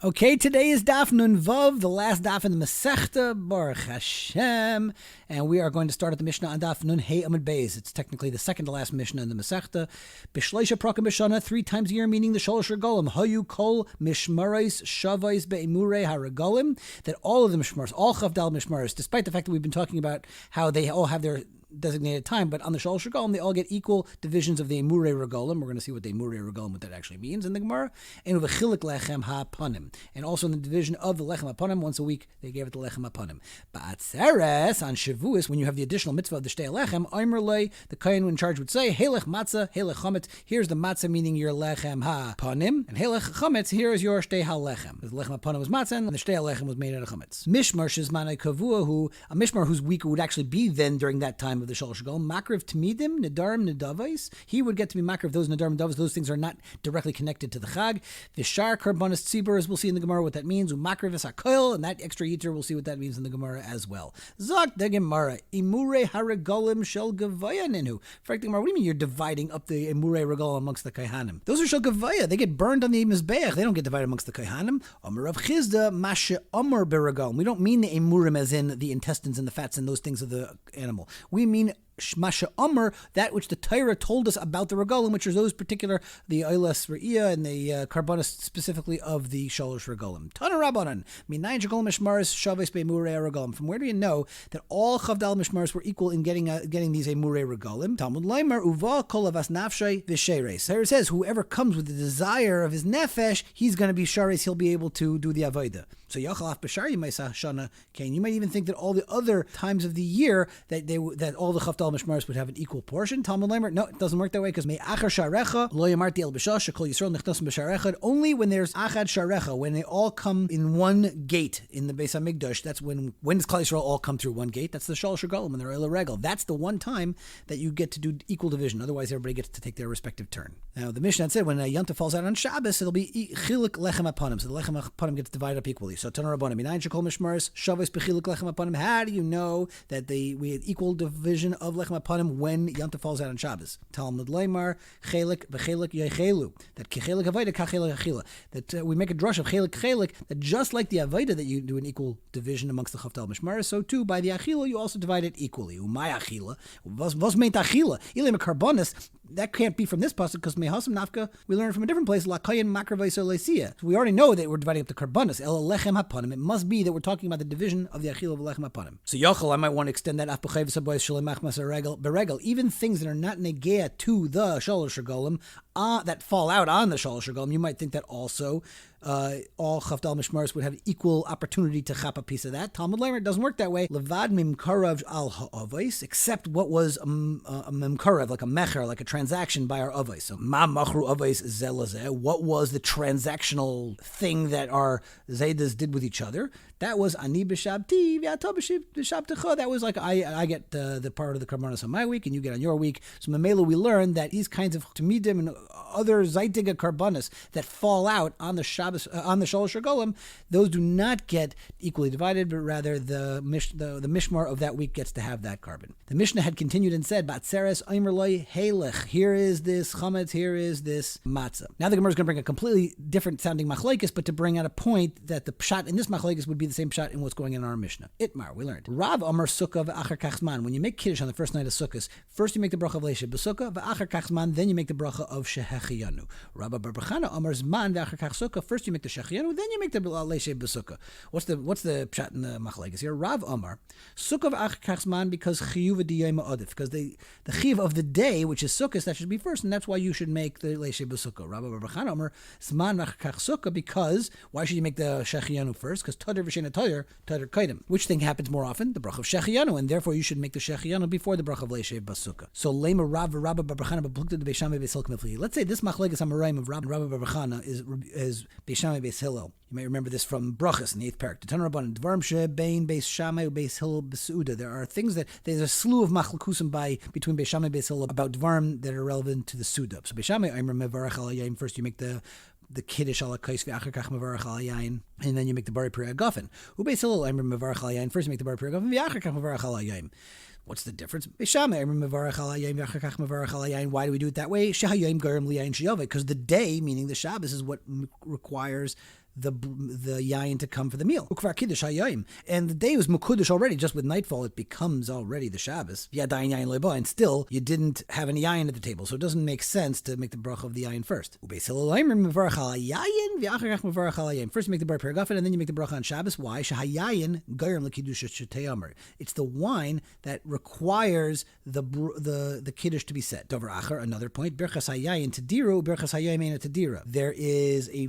Okay, today is Daf Nun Vav, the last Daf in the Masechta, Baruch Hashem, and we are going to start at the Mishnah on Daf Nun Hey Amud Beis. It's technically the second to last Mishnah in the Masechta. B'shleisha Prakim B'shana, 3 times a year, meaning the Sholosh Regalim. Hayu Kol Mishmarais Shavais Be'emurei HaRegalim, that all of the Mishmaros, all Chavdal Mishmaros, despite the fact that we've been talking about how they all have their designated time, but on the Shalosh Regalim, they all get equal divisions of the Emurei Regalim. We're going to see what the Emurei Regalim, what that actually means in the Gemara. And Uvechilik Lechem HaPanim. And also in the division of the Lechem HaPanim, once a week, they gave it the Lechem HaPanim. Ba'atzeres, on Shavuos, when you have the additional mitzvah of the Shtei Lechem, Oimerlei, the Kohen in charge would say, Helech Matzah, Helech Chometz, here's the Matzah, meaning your Lechem HaPanim, and Helech Chometz, here is your Shtei HaLechem. The Lechem HaPanim was Matzah, and the Shtei HaLechem was made out of Chometz. Mishmar Shizmanei Kavua, who, a Mishmar whose week would actually be then during that time of the Shalosh Regalim, Makriv Tmidim, Nadarim, Nadavais. He would get to be Makriv those Nadarim, Nadavais. Those things are not directly connected to the Chag. Vishar Karbanis Tzibur, as we'll see in the Gemara what that means. Makriv Esakoil, and that extra Yitzer, we'll see what that means in the Gemara as well. Zok de Gemara, Imurei Haregalim Shel Gavaya Ninu. Frankly, Gemara, what do you mean you're dividing up the Imurei Regalim amongst the Kaihanim? Those are Shel Gavaya. They get burned on the Mizbeach. They don't get divided amongst the Kaihanim. Amar Rav Chizda, Mashe Amar Beregalim. We don't mean the Emurim as in the intestines and the fats and those things of the animal. We mean Masha Amr, that which the Torah told us about the Regalim, which are those particular, the Eilas Re'iyah and the Karbanis specifically of the Shalosh Regalim. Tana Rabbanan, Minayin Shagol Mishmaris, Shaves Be'emurei Regalim. From where do you know that all Chavdal Mishmaris were equal in getting these Emurei Regalim? Talmud Leimer, Uva Kol Avas Nafshay V'Sheres. There it says, whoever comes with the desire of his nefesh, he's going to be Shares, he'll be able to do the Avodah. So Yachalaf B'Shar Yimaisa Shana Kain. You might even think that all the other times of the year that all the Chavdal Mishmaris would have an equal portion. Talmud Leimer, no, it doesn't work that way because Me'achar Sharecha Lo Yamarti El B'Shah Shekol Yisrael Nechnasim B'Sharecha. Only when there's Achad Sharecha, when they all come in one gate in the Beis Hamikdash. That's when does Klal Yisrael all come through one gate? That's the Shalosh Regalim when they're Eila Regel. That's the one time that you get to do equal division. Otherwise, everybody gets to take their respective turn. Now, the Mishnah said when a Yontif falls out on Shabbos, it'll be Chilik Lechem HaPanim. So the Lechem HaPanim gets divided up equally. So Tana Rabbanim, Minayin Shekol Mishmaris, Shabbos B'Chilik Lechem HaPanim. How do you know that we had equal division of Lechem HaPanim when Yontif falls out on Shabbos? Talmud Leimar, Chelik B'Chelik Yechelu. That Kechelik Avodah Kachelik Achila. That we make a drush of Chelik, that just like the Avodah that you do an equal division amongst the Chavdal Mishmaris, so too by the Achila you also divide it equally. Umay Achila. Was meint Achila? Ilim Karbonis. That can't be from this pasuk because Mehasam Nafka we learn from a different place. Lakayin Makravais Olesia. So we already know that we're dividing up the Karbonis. El Lechem HaPanim. It must be that we're talking about the division of the Achila of Lechem HaPanim. So Yochel, I might want to extend that Afbachayv Saboy Shalemach Masaregel Beregel. Even things that are not negea to the Shalosh Regalim, that fall out on the Shalosh Regalim, you might think that also all Chavdal Mishmaris would have equal opportunity to chap a piece of that. Talmud Leimer, it doesn't work that way. Levad mimkarav al ha'avos, except what was a mimkarav, like a mecher, like a transaction by our avos. So ma machru avos zelazeh. What was the transactional thing that our zaydas did with each other? That was ani b'shabti v'ato b'shabtecha. That was like I get the part of the karbanos on my week and you get on your week. So memela we learned that these kinds of tamidim and other zaytiga karbanos that fall out on the Shabbos on the Shalosh Regalim, those do not get equally divided, but rather the mishmar of that week gets to have that carbon. The Mishnah had continued and said, "Batzeres Oimerloi Halech." Here is this chametz. Here is this matzah. Now the Gemara is going to bring a completely different sounding machlekes, but to bring out a point that the pshat in this machlekes would be the same pshat in what's going in our Mishnah. Itmar, we learned. Rav Amar Sukkah v'achar kachzman. When you make kiddush on the first night of Sukkot, first you make the bracha of leishe b'sukkah v'achar kachzman, then you make the bracha of shehechiyanu. Rabba Bar Bachana Amar Zman v'achar kach sukkah. First you make the shehechiyanu, then you make the leishe b'sukkah. What's the pshat in the machlekes here? Rav Amar Sukkah v'achar kachzman because chiyuv diyayim adif, because the chiyuv of the day, which is Sukkot, that should be first, and that's why you should make the leishe b'sukkah. Rabba Bar Bachana Amar Zman v'achar kach sukkah, because why should you make the shehechiyanu first? Because tader v'shena tader kaidim. Which thing happens more often? The bracha of shehechiyanu, and therefore you should make the shehechiyanu before the bracha of leishe b'sukkah. So lema Rav Rabba Bar Bachana b'plukta the Beishamai Beis Hillel k'mifli. Let's say this machlekes Amoraim of Rabba Bar Bachana is Beishamai Beis Hillel. You may remember this from Brachas in the 8th parak. Tana Rabbanan Dvarim shebein Beis Shammai Beis Hillel b'Seuda. There are things that there's a slew of machlekusim between Beis Shammai and Beis Hillel about Dvarim that are relevant to the Suda. So Beis Shammai Aimer mevarach al yayin. First you make the kiddush ala kais v'achar kach mevarach al yayin, and then you make the bari pri agafen. Ubeis Hillel Aimer mevarach al yayin. First you make the bari pri agafen v'achar kach mevarach al yayin. What's the difference? Why do we do it that way? Because the day, meaning the Shabbos, is what requires the yayin to come for the meal. Ukvar kiddush hayayim, and the day was mukudish already. Just with nightfall, it becomes already the Shabbos. Yadayin yayin leba, and still you didn't have any yayin at the table, so it doesn't make sense to make the bracha of the yayin first. First, you make the bar peragafen, and then you make the bracha on Shabbos. Why? Shahayayin gayrim lekidusha shetei. It's the wine that requires the kiddush to be said. Dover acher, another point. Birchas hayayin tediru, birchas hayayin meina tedira. There is a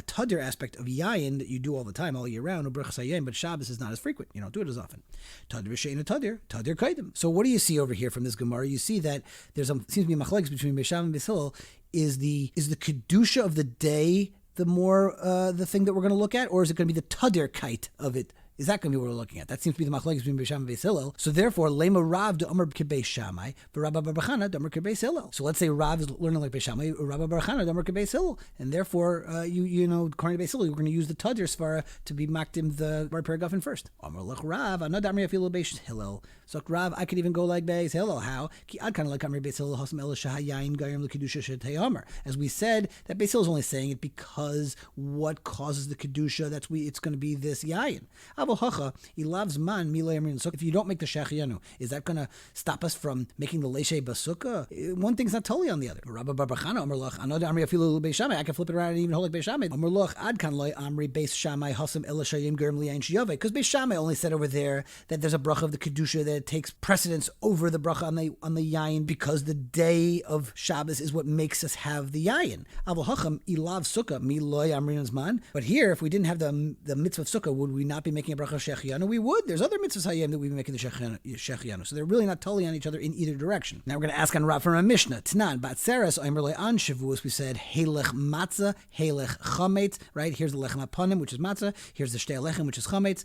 tadir aspect of yayin that you do all the time, all year round, or birchas hayayin, but Shabbos is not as frequent. You don't do it as often. Tadir v'sheina tadir kaidim. So what do you see over here from this Gemara? You see that there's seems to be machlekes between Beis Shammai and Beis Hillel. Is the kedusha of the day the more the thing that we're going to look at, or is it going to be the tadirkeit of it? Is that going to be what we're looking at? That seems to be the machlekes between Beis Shammai and Beis Hillel. So therefore, lema Rav de Amar Beis Shammai, v'Rabba bar Chana de Amar Beis Hillel. So let's say Rav is learning like Beis Shammai, Rabba bar Chana de Amar Beis Hillel, and therefore, according to Beis Hillel, you're going to use the tadir svara to be makdim the bar peragafen first. Amar lech Rav, anad Amri afilu Beis Hillel. So Rav, I could even go like Beis Hillel. How? Ki ad kind of like Amri Beis Hillel hasam el shahayayin gayim lekidusha shetei Amar. As we said, that Beis Hillel is only saying it because what causes the kedusha? It's going to be this yayin. Avo hacha. If you don't make the shechianu, is that going to stop us from making the leishe basukah? One thing's not totally on the other. Rabba bar Chana Amar lach another Amri afilu Beis Shammai. I can flip it around and even hold like Beis Shammai. Amar lach ad kan loy Amri Beis Shammai hasam el shayim germ liyayin shiyave. Because Beis Shammai only said over there that there's a bracha of the kedusha that takes precedence over the bracha on the yayin because the day of Shabbos is what makes us have the yayin. Avol hacham ilav sukkah mi loy Amrin's man. But here, if we didn't have the mitzvah of sukkah, would we not be making a bracha shechianu? We would. There's other mitzvahs hayim that we'd be making the shechianu. So they're really not totally on each other in either direction. Now we're going to ask on Rav from a Mishnah. Tnan batzeres oimer on Shavuos. We said helech matzah, helech chametz. Right here's the lechem aponim, which is matzah. Here's the shtei lechem, which is chametz.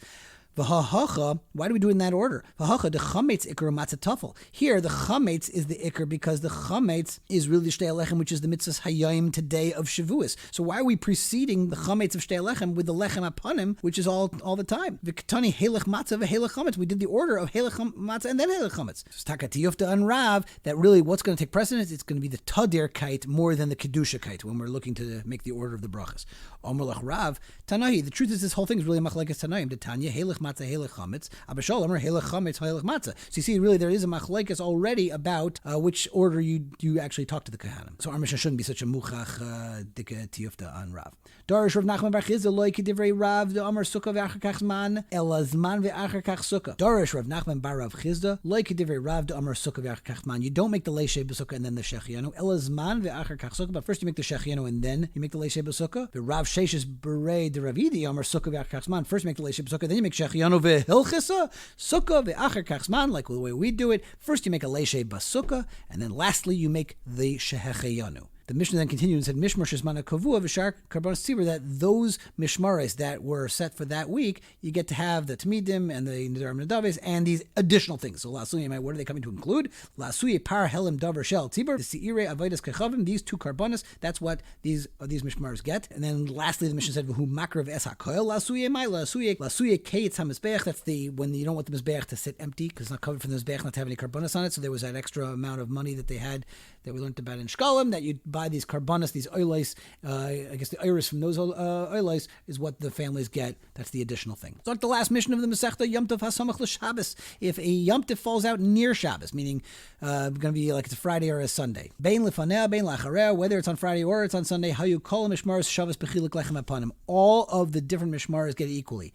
Why do we do it in that order? The chametz ikar matzah tafel. Here, the chametz is the ikar because the chametz is really the shtei lechem, which is the mitzvahs hayayim today of Shavuos. So why are we preceding the chametz of shtei lechem with the lechem aponim, which is all the time? V'katani helech matzah v'helech chametz. We did the order of helech matzah and then helech chametz. So takatiyufta and Rav that really what's going to take precedence? It's going to be the tadir kite more than the kedusha kite when we're looking to make the order of the brachas. Omer lach Rav Tanahi. The truth is this whole thing is really machlekes Tanaim. The Tanya helech matzah helech chametz. Abba Omer helech chametz helech matzah. So you see, really there is a machlekes already about which order you actually talk to the kahanim. So our Mishnah shouldn't be such a muchach dike tiyufta on Rav. Darish Rav Nachman bar Chizda loy kedivrei Rav the Amar sukkah ve'achar kach zman ela zman ve'achar kach sukkah. Darish Rav Nachman bar Rav Chizda loy kedivrei Rav the Amar sukkah ve'achar kach zman. You don't make the leishe b'sukkah and then the shechianu. Ela zman ve'achar kach sukkah. But first you make the shechianu and then you make the leishe b'sukkah. The Rav Sheshes berei the Ravidi Amar sukkah ve'achar kach zman. First you make the leishe b'sukkah, then you make shechianu ve'hilchisa sukkah ve'achar kach zman. Like the way we do it. First you make a leishe b'sukkah and then lastly you make the shechianu. The Mishnah then continued and said, Mishmar Shizmana Kavua V'shar Karbonos Tzibur, that those Mishmares that were set for that week, you get to have the Tamidim and the Nidarim Nadaves and these additional things. So Lasuye, what are they coming to include? Lasuye Par Helim Davar Shel Tzibur, the Seire Avodas Kechavim, these two Karbonos, that's what these Mishmares get. And then lastly, the Mishnah said, V'hu Makrav Es HaKoil Lasuye Mai, Lasuye Keitz HaMizbeach, that's when you don't want the Mizbeach to sit empty, because it's not covered from the Mizbeach, not to have any Karbonos on it, so there was that extra amount of money that they had, that we learned about in Shkolim, that you buy these karbanos, these oilais, I guess the iris from those oilais is what the families get. That's the additional thing. So at the last mission of the Masechta, Yom Tov HaSamach L'Shabbos. If a Yom Tov falls out near Shabbos, meaning going to be like it's a Friday or a Sunday, Bein Lefanea, Bein Lachareh, whether it's on Friday or it's on Sunday, Hayu Kol Mishmaros Shabbos B'chilik Lechem Apanim. All of the different Mishmaros get equally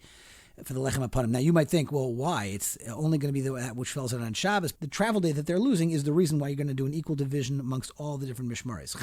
for the lechem apanim. Now you might think, well, why? It's only going to be that which falls out on Shabbos. The travel day that they're losing is the reason why you're going to do an equal division amongst all the different mishmaris.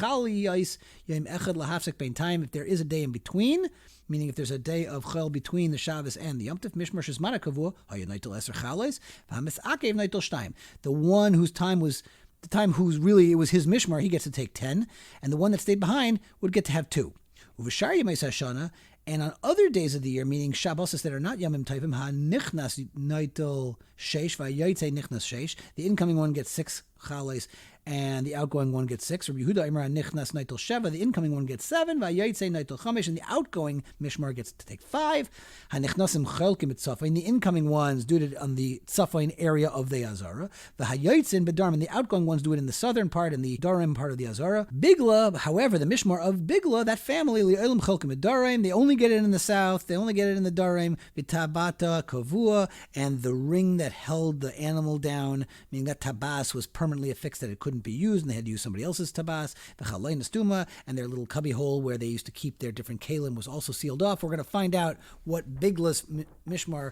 If there is a day in between, meaning if there's a day of chel between the Shabbos and the Yom Tov, mishmar shesmana kavua hayanaitel eser chales v'hamisakev naitel shtayim. The one whose time was the time whose really it was his mishmar, he gets to take 10, and the one that stayed behind would get to have 2. Uv'shar yemei hashana. And on other days of the year, meaning Shabbos that are not Yamim Tovim, ha-nichnas naitel sheish, va-yoytze nichnas sheish, the incoming one gets 6 chales, and the outgoing one gets 6. Rabbi Yehuda Imra Nichnas Naitel Sheva, the incoming one gets 7. Vayayitze Naitel Chamesh, and the outgoing mishmar gets to take 5. Hanichnasim Chelkim Tzafon, the incoming ones do it on the Tzafon area of the Azara. The Hayayitzin Bedarim, and the outgoing ones do it in the southern part and the Darim part of the Azara. Bigla, however, the mishmar of Bigla, that family, Li'olam Chelkim Darim, they only get it in the south, they only get it in the Darim, Vitabata Kavua, and the ring that held the animal down, meaning that tabas was permanently affixed, that it couldn't be used, and they had to use somebody else's tabas, V'chalei Nastuma, and their little cubby hole where they used to keep their different kalim was also sealed off. We're going to find out what Bigla's mishmar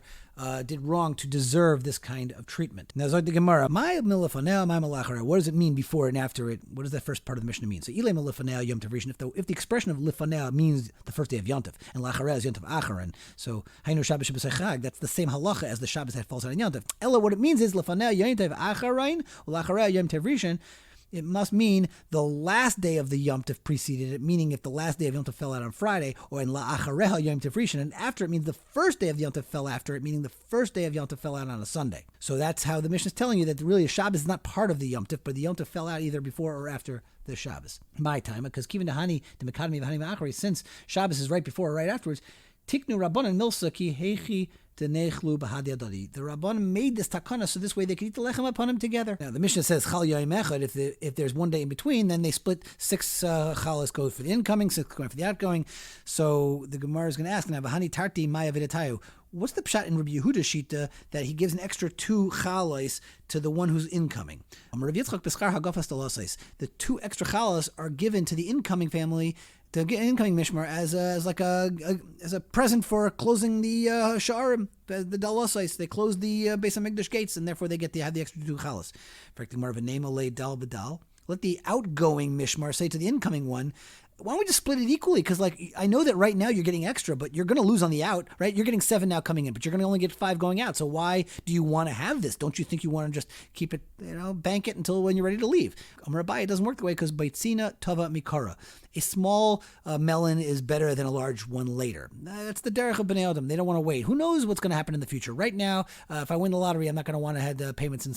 did wrong to deserve this kind of treatment. Now, Zog the Gemara, my milifanel, my malachara, what does it mean before and after it? What does that first part of the Mishnah mean? So, ilay milifanel yom tov rishon, if the expression of lifanel means the first day of Yom Tov, and lachara is Yom Tov acharon, so hainu Shabbos Chag, that's the same halacha as the Shabbos that falls on Yom Tov. Ella, what it means is lifanel Yom Tov acharon, lachara Yom Tov rishon. It must mean the last day of the Yom Tov preceded it, meaning if the last day of Yom Tov fell out on Friday, or in La'achareha Yom Tov Rishon, and after it means the first day of Yom Tov fell after it, meaning the first day of Yom Tov fell out on a Sunday. So that's how the Mishnah is telling you that really a Shabbos is not part of the Yom Tov, but the Yom Tov fell out either before or after the Shabbos. My time, because Kivin Dahani, the Mekadmi V'Hani Ma'achari, since Shabbos is right before or right afterwards, Tiknu Rabbanan Milsa Ki Heichi. The Rabban made this takana so this way they could eat the lechem upon him together. Now the Mishnah says chal yayim echad. If there's one day in between, then they split 6 chalas go for the incoming, 6 going for the outgoing. So the Gemara is going to ask now, v'hani tarti maya vidatayu. What's the pshat in Rabbi Yehuda's shita that he gives an extra 2 chalas to the one who's incoming? The 2 extra chalas are given to the incoming family, the incoming mishmar, as a present for closing the sha'arim, the dalosais. They close the Beis HaMikdash gates, and therefore they have the extra 2 chalas. In fact, the Gemara v'nema le dal b'dal. Let the outgoing mishmar say to the incoming one, why don't we just split it equally? Because, I know that right now you're getting extra, but you're going to lose on the out, right? You're getting 7 now coming in, but you're going to only get 5 going out. So why do you want to have this? Don't you think you want to just keep it, bank it until when you're ready to leave? Amar Abaye, it doesn't work the way because baitzina tava mikara. A small melon is better than a large one later. That's the derech of Bnei Adam. They don't want to wait. Who knows what's going to happen in the future? Right now, if I win the lottery, I'm not going to want to have the payments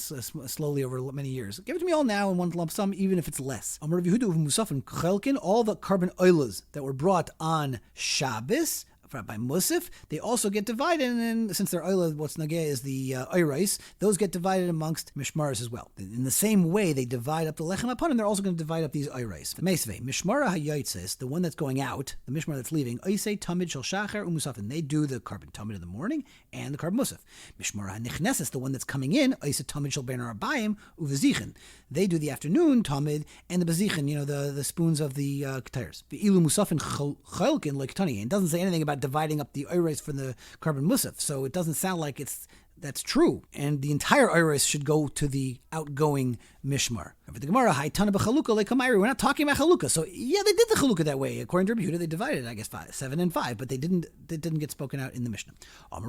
slowly over many years. Give it to me all now in one lump sum, even if it's less. Amar Rav Yehuda Musaf and Chelkin, all the carbon oilas that were brought on Shabbos by Musaf, they also get divided, and since their oila, what's nageh is the oirais, those get divided amongst mishmaras as well. In the same way they divide up the lechem upon them, they're also going to divide up these oirais. Meisvei, mishmara hayotzes, the one that's going out, the mishmar that's leaving, oisei tamid shel shacher umusafin, they do the carbon tamid in the morning and the carbon musaf. Mishmara nichneses, the one that's coming in, oisei tamid shel ben arbayim uvezichen, they do the afternoon tamid and the bezichin, the spoons of the ketayers. The ilu musafin cholkin like tani, and doesn't say anything about dividing up the oirais for the carbon musaf, so it doesn't sound like that's true. And the entire oirais should go to the outgoing mishmar. For the Gemara, we're not talking about chalukah. So yeah, they did the chalukah that way. According to Rabbi Yehuda, they divided, 7 and 5, but they didn't get spoken out in the Mishnah. But the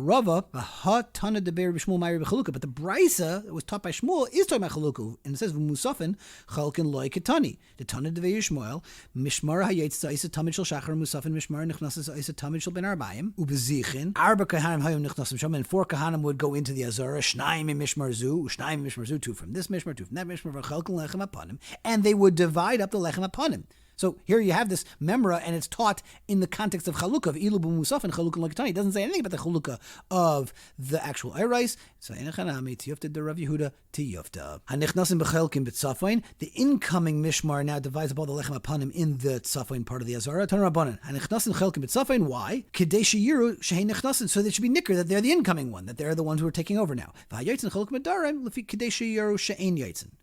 brisa that was taught by Shmuel is talking about chalukah, and it says musafin chalkin loy ketani. The tana devei Shmuel mishmar hayetz isa tamid shel shachar musafin mishmar nichnasis isa tamid shel ben arbayim ubezichin arba kahanim hayom nichnasim sham, and 4 kahanim would go into the azara, shnaim in mishmar zu, 2 from this mishmar, 2 from that mishmar, v'chalkin lechem upon him, and they would divide up the lechem upon him. So here you have this memra, and it's taught in the context of chalukah, of ilu b'musaf and chalukah l'ketani. It doesn't say anything about the chalukah of the actual oirais. So enechanami tiyufta de Rav Yehuda tiyufta. Hanichnasim b'chelkim b'tzafain. The incoming mishmar now divides up all the lechem upon him in the tzafain part of the azara. Tan rabbanan. Hanichnasim chelkim b'tzafain. Why? Kedei sheyiru shehein nichnasim. So they should be nicker, that they're the incoming one, that they're the ones who are taking over now. V'hayotzin chelkim b'darim lefi kedei sheyiru she'ein yotzin.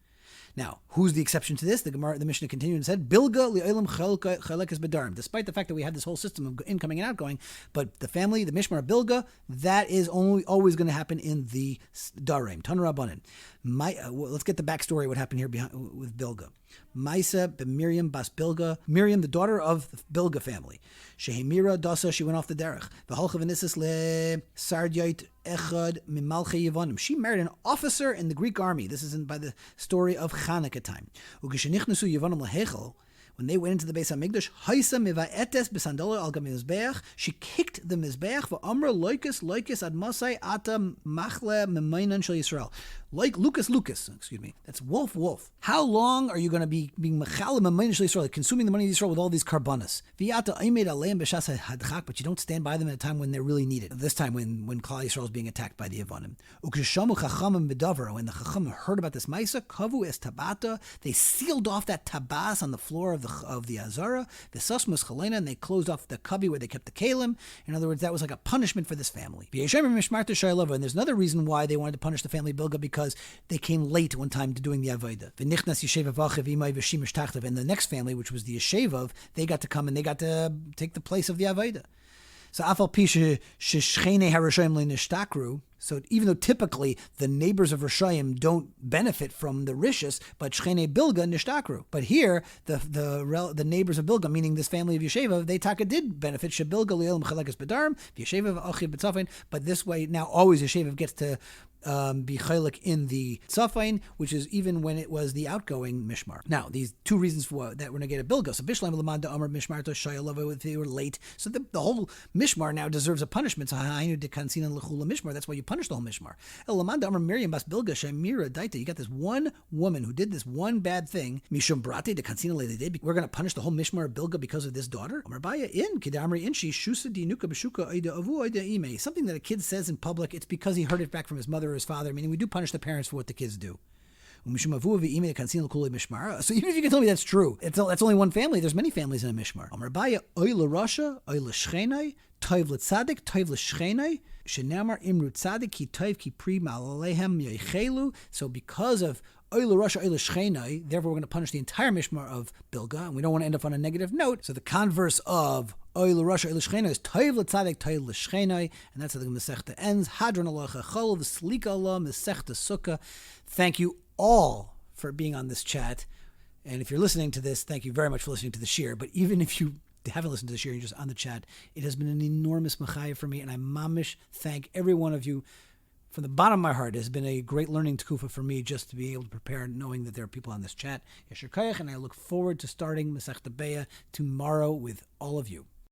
Now, who's the exception to this? The Mishnah continued and said, Bilga li'olam chalekes bedarim. Despite the fact that we have this whole system of incoming and outgoing, but the family, the Mishmar Bilga, that is always going to happen in the darim. Tanur Rabbanan. Let's get the backstory what happened here with Bilga. Maisa ben Miriam bas Bilga, Miriam, the daughter of the Bilga family. Shehemira dasa, she went off the derech. V'halcha v'nisas le sardyait echad mimalche Yevonim. She married an officer in the Greek army. This is by the story of Chanukah time. Ukeshenichnasu Yevonim lehechel. when they went into the Beis HaMikdash, Haisa mivaetes b'sandola al gamizbeach, she kicked the mizbeach v'amra loikis ad masai ata machle memainan shel Yisrael. Like Lucas, that's wolf. How long are you going to be being mechalem memainan shel Yisrael, consuming the money of Yisrael with all these karbanas? V'yata aimed aleim b'shas hadchak, but you don't stand by them at a time when they're really needed. This time when Klal Yisrael is being attacked by the Yevonim. Ukeshamu chachamim b'davar, when the chachamim heard about this ma'isa, kavu es tabata, they sealed off that tabas on the floor of the Azara, the sasmus chalena, and they closed off the cubby where they kept the kalim. In other words, that was like a punishment for this family. And there's another reason why they wanted to punish the family Bilga, because they came late one time to doing the Avodah. And the next family, which was the Yeshevav, they got to come and they got to take the place of the Avodah. So afal pisha sheshchene harashayim le'nishtakru. So even though typically the neighbors of Rishayim don't benefit from the rishus, but shchene bilga nishtakru. But here the neighbors of Bilga, meaning this family of Yeshevav, they taka did benefit. Shebilga le'el mechalekas bedarm Yeshevav achi b'tzafin. But this way now always Yeshevav gets to be chaylik in the Tzafain, which is even when it was the outgoing Mishmar. Now, these two reasons for that we're going to get a Bilga. So Bishlam Lamanda Amr Mishmar to Shayalova, if they were late. So the whole Mishmar now deserves a punishment. So Hainu de Kansin and Lechula Mishmar, that's why you punish the whole Mishmar. Lamanda Amr Miriam Bas Bilga Shamira Daita. You got this one woman who did this one bad thing. Mishum Brate de Kansina Lede. We're going to punish the whole Mishmar of Bilga because of this daughter. Amr Baya in Kidamri Inshi Shusa Dinuka Beshuka Aida Avu Aida Ime. Something that a kid says in public, it's because he heard it back from his mother or his father, meaning we do punish the parents for what the kids do. So even if you can tell me that's true, that's only one family. There's many families in a mishmar. So because of therefore we're going to punish the entire mishmar of Bilga, and we don't want to end up on a negative note. So the converse of Oil Russia is Toiv L'Tzadik Toiv L'Shchenai, and that's how the Masechta ends. Hadron Allah Chachol V'Slika Allah Masechta Sukkah. Thank you all for being on this chat, and if you're listening to this, thank you very much for listening to the shir. But even if you haven't listened to the shir, you're just on the chat, it has been an enormous machaya for me, and I mamish thank every one of you. From the bottom of my heart, it has been a great learning tekufa for me just to be able to prepare, knowing that there are people on this chat. Yasher Kayach, and I look forward to starting Masechta Beya tomorrow with all of you.